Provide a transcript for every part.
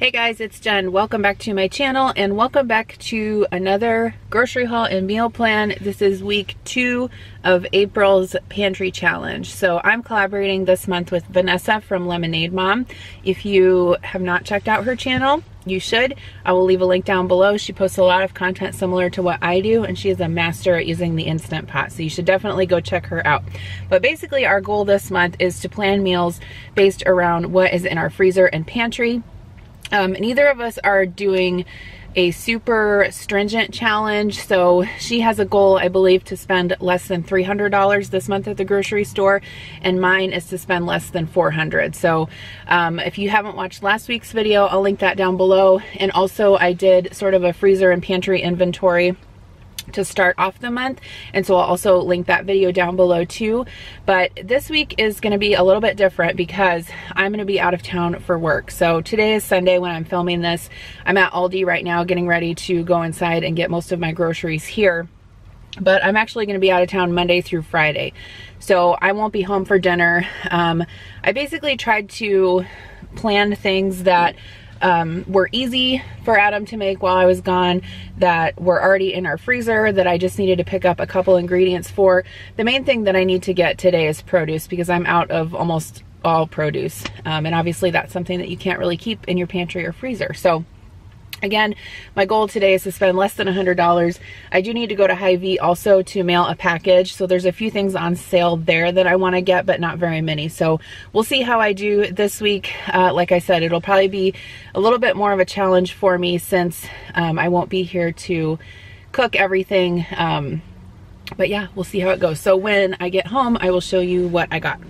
Hey guys, it's Jen. Welcome back to my channel and welcome back to another grocery haul and meal plan. This is week 2 of April's pantry challenge. So I'm collaborating this month with Vanessa from Lemonade Mom. If you have not checked out her channel, you should. I will leave a link down below. She posts a lot of content similar to what I do, and she is a master at using the Instant Pot, so you should definitely go check her out. But basically our goal this month is to plan meals based around what is in our freezer and pantry. Neither of us are doing a super stringent challenge, so she has a goal, I believe, to spend less than $300 this month at the grocery store, and mine is to spend less than $400. So if you haven't watched last week's video, I'll link that down below. And also I did sort of a freezer and pantry inventory to start off the month, and so I'll also link that video down below too. But this week is going to be a little bit different because I'm going to be out of town for work. So today is Sunday when I'm filming this. I'm at Aldi right now getting ready to go inside and get most of my groceries here, but I'm actually going to be out of town Monday through Friday, so I won't be home for dinner. I basically tried to plan things that were easy for Adam to make while I was gone, that were already in our freezer, that I just needed to pick up a couple ingredients for. The main thing that I need to get today is produce, because I'm out of almost all produce, and obviously that's something that you can't really keep in your pantry or freezer. So again, my goal today is to spend less than $100. I do need to go to HyVee also to mail a package, so there's a few things on sale there that I want to get, but not very many. So we'll see how I do this week. Like I said, it'll probably be a little bit more of a challenge for me since I won't be here to cook everything. But yeah, we'll see how it goes. So when I get home, I will show you what I got.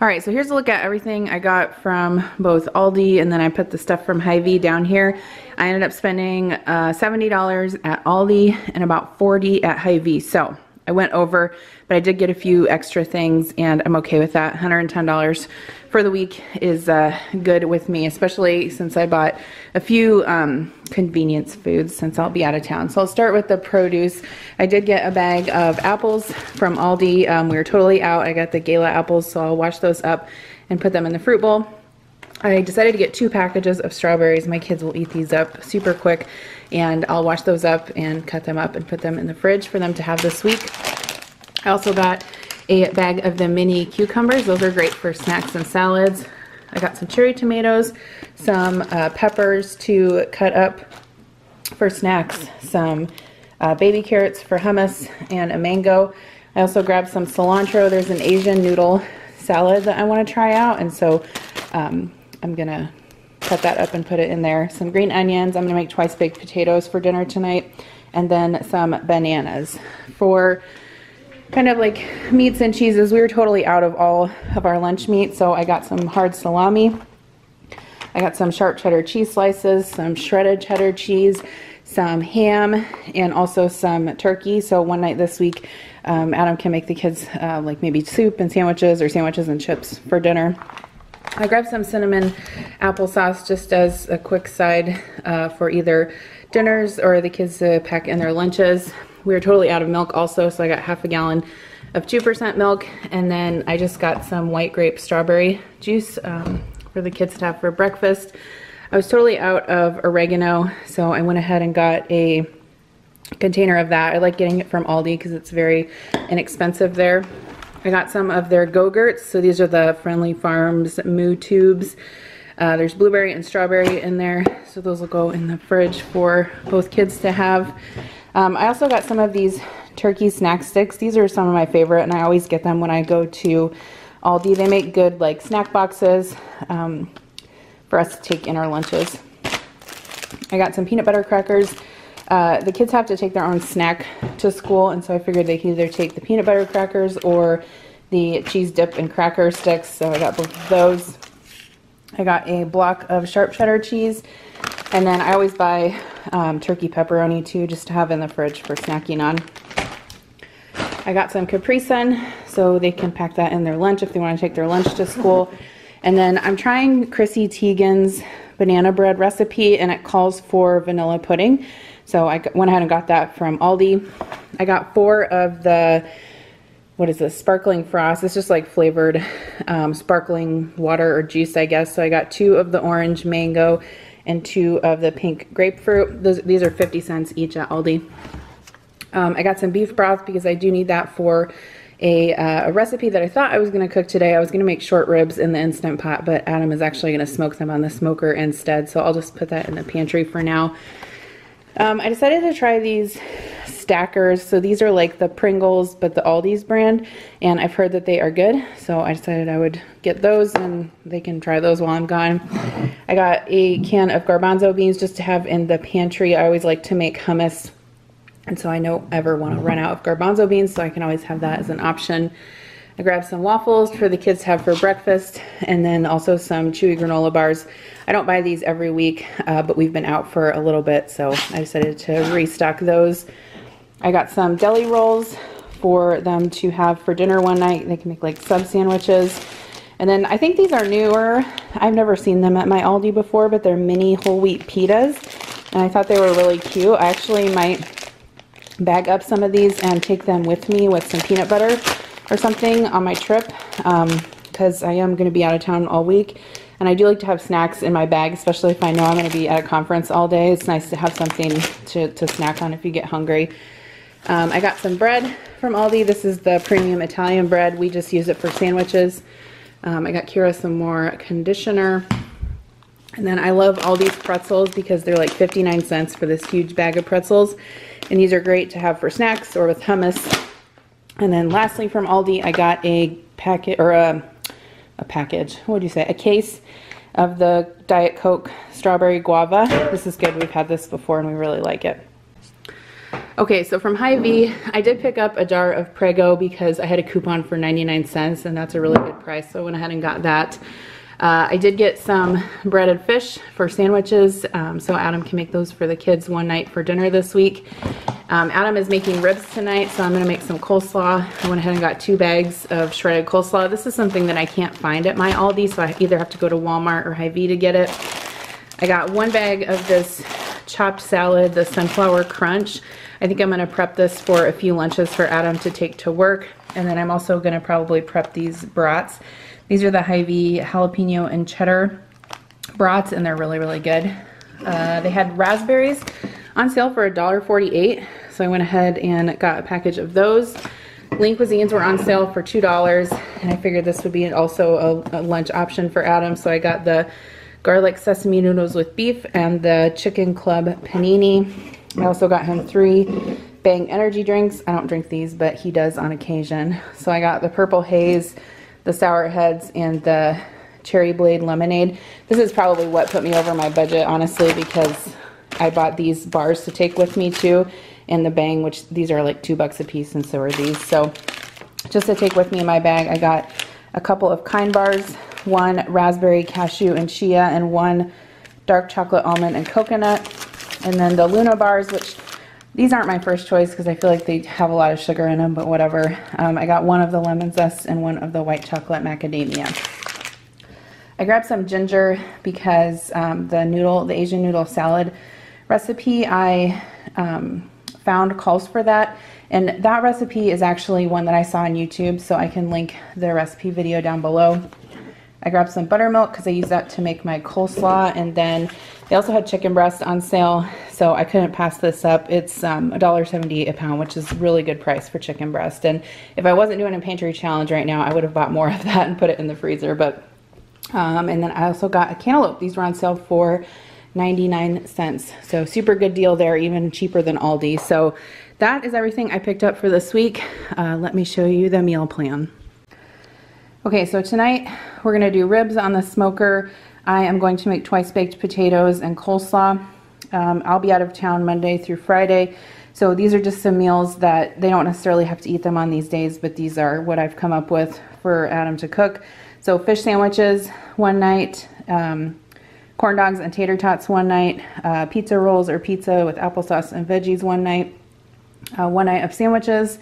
All right, so here's a look at everything I got from both Aldi, and then I put the stuff from HyVee down here. I ended up spending $70 at Aldi and about $40 at HyVee. So I went over, but I did get a few extra things, and I'm okay with that. $110 for the week is good with me, especially since I bought a few convenience foods since I'll be out of town. So I'll start with the produce. I did get a bag of apples from Aldi. We were totally out. I got the Gala apples, so I'll wash those up and put them in the fruit bowl. I decided to get 2 packages of strawberries. My kids will eat these up super quick, and I'll wash those up and cut them up and put them in the fridge for them to have this week. I also got a bag of the mini cucumbers. Those are great for snacks and salads. I got some cherry tomatoes, some peppers to cut up for snacks, some baby carrots for hummus, and a mango. I also grabbed some cilantro. There's an Asian noodle salad that I want to try out, and so I'm gonna cut that up and put it in there. Some green onions. I'm gonna make twice baked potatoes for dinner tonight, and then some bananas. For kind of like meats and cheeses, we were totally out of all of our lunch meat, so I got some hard salami. I got some sharp cheddar cheese slices, some shredded cheddar cheese, some ham, and also some turkey. So one night this week, Adam can make the kids like maybe soup and sandwiches, or sandwiches and chips for dinner. I grabbed some cinnamon applesauce just as a quick side for either dinners or the kids to pack in their lunches. We were totally out of milk also, so I got half a gallon of 2% milk, and then I just got some white grape strawberry juice for the kids to have for breakfast. I was totally out of oregano, so I went ahead and got a container of that. I like getting it from Aldi because it's very inexpensive there. I got some of their Go-Gurts, so these are the Friendly Farms Moo tubes. There's blueberry and strawberry in there, so those will go in the fridge for both kids to have. I also got some of these turkey snack sticks. These are some of my favorite, and I always get them when I go to Aldi. They make good like snack boxes for us to take in our lunches. I got some peanut butter crackers. The kids have to take their own snack to school, and so I figured they could either take the peanut butter crackers or the cheese dip and cracker sticks, so I got both of those. I got a block of sharp cheddar cheese, and then I always buy turkey pepperoni too, just to have in the fridge for snacking on. I got some Capri Sun, so they can pack that in their lunch if they want to take their lunch to school. And then I'm trying Chrissy Teigen's banana bread recipe, and it calls for vanilla pudding. So I went ahead and got that from Aldi. I got 4 of the, what is this, sparkling frost. It's just like flavored sparkling water or juice, I guess. So I got 2 of the orange, mango, and 2 of the pink grapefruit. These are 50 cents each at Aldi. I got some beef broth because I do need that for a recipe that I thought I was going to cook today. I was going to make short ribs in the Instant Pot, but Adam is actually going to smoke them on the smoker instead, so I'll just put that in the pantry for now. I decided to try these stackers. So these are like the Pringles, but the Aldi's brand, and I've heard that they are good, so I decided I would get those and they can try those while I'm gone. I got a can of garbanzo beans just to have in the pantry. I always like to make hummus, and so I don't ever want to run out of garbanzo beans, so I can always have that as an option. I grabbed some waffles for the kids to have for breakfast, and then also some chewy granola bars. I don't buy these every week, but we've been out for a little bit, so I decided to restock those. I got some deli rolls for them to have for dinner one night. They can make like sub sandwiches. And then I think these are newer. I've never seen them at my Aldi before, but they're mini whole wheat pitas, and I thought they were really cute. I actually might bag up some of these and take them with me with some peanut butter or something on my trip, because I am going to be out of town all week, and I do like to have snacks in my bag, especially if I know I'm going to be at a conference all day. It's nice to have something to snack on if you get hungry. I got some bread from Aldi. This is the premium Italian bread. We just use it for sandwiches. I got Kira some more conditioner. And then I love Aldi's pretzels because they're like 59 cents for this huge bag of pretzels. And these are great to have for snacks or with hummus. And then lastly from Aldi, I got a packet, or a package, what would you say, a case of the Diet Coke Strawberry Guava. This is good. We've had this before and we really like it. Okay, so from HyVee, I did pick up a jar of Prego because I had a coupon for 99 cents, and that's a really good price, so I went ahead and got that. I did get some breaded fish for sandwiches, so Adam can make those for the kids one night for dinner this week. Adam is making ribs tonight, so I'm going to make some coleslaw. I went ahead and got 2 bags of shredded coleslaw. This is something that I can't find at my Aldi, so I either have to go to Walmart or HyVee to get it. I got 1 bag of this chopped salad, the Sunflower Crunch. I think I'm going to prep this for a few lunches for Adam to take to work, and then I'm also going to probably prep these brats. These are the HyVee jalapeno and cheddar brats, and they're really, really good. They had raspberries on sale for $1.48, so I went ahead and got a package of those. Lean Cuisines were on sale for $2, and I figured this would be also a lunch option for Adam, so I got the garlic sesame noodles with beef and the Chicken Club panini. I also got him 3 Bang energy drinks. I don't drink these, but he does on occasion. So I got the Purple Haze, the Sour Heads, and the Cherry Blade Lemonade. This is probably what put me over my budget, honestly, because I bought these bars to take with me too, and the Bang, which these are like $2 a piece, and so are these. So just to take with me in my bag, I got a couple of Kind bars, 1 raspberry, cashew, and chia, and 1 dark chocolate almond and coconut. And then the Luna bars, which these aren't my first choice because I feel like they have a lot of sugar in them, but whatever. I got 1 of the lemon zest and 1 of the white chocolate macadamia. I grabbed some ginger because the Asian noodle salad recipe I found calls for that. And that recipe is actually one that I saw on YouTube, so I can link the recipe video down below. I grabbed some buttermilk because I use that to make my coleslaw, and then they also had chicken breast on sale, so I couldn't pass this up. It's $1.78 a pound, which is a really good price for chicken breast. And if I wasn't doing a pantry challenge right now, I would have bought more of that and put it in the freezer. But and then I also got a cantaloupe. These were on sale for 99 cents, so super good deal there, even cheaper than Aldi. So that is everything I picked up for this week. Let me show you the meal plan. Okay, so tonight we're going to do ribs on the smoker. I am going to make twice baked potatoes and coleslaw. I'll be out of town Monday through Friday, so these are just some meals that they don't necessarily have to eat them on these days, but these are what I've come up with for Adam to cook. So fish sandwiches one night, corn dogs and tater tots one night, pizza rolls or pizza with applesauce and veggies one night of sandwiches,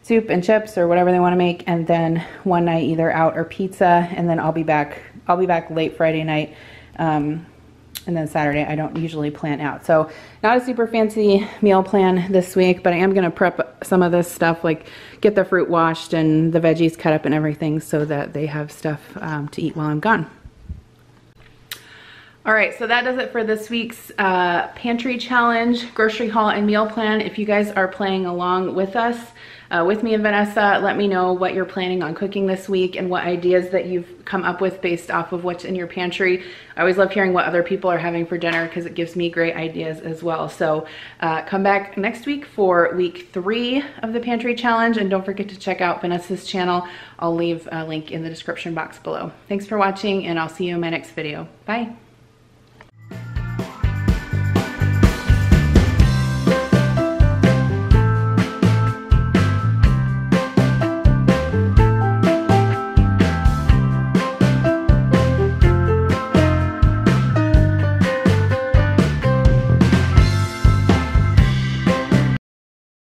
soup and chips or whatever they want to make, and then one night either out or pizza, and then I'll be back late Friday night, and then Saturday I don't usually plan out. So not a super fancy meal plan this week, but I am going to prep some of this stuff, like get the fruit washed and the veggies cut up and everything, so that they have stuff to eat while I'm gone. All right, so that does it for this week's pantry challenge, grocery haul, and meal plan. If you guys are playing along with us, with me and Vanessa, let me know what you're planning on cooking this week and what ideas that you've come up with based off of what's in your pantry. I always love hearing what other people are having for dinner because it gives me great ideas as well. So come back next week for week 3 of the pantry challenge, and don't forget to check out Vanessa's channel. I'll leave a link in the description box below. Thanks for watching, and I'll see you in my next video. Bye.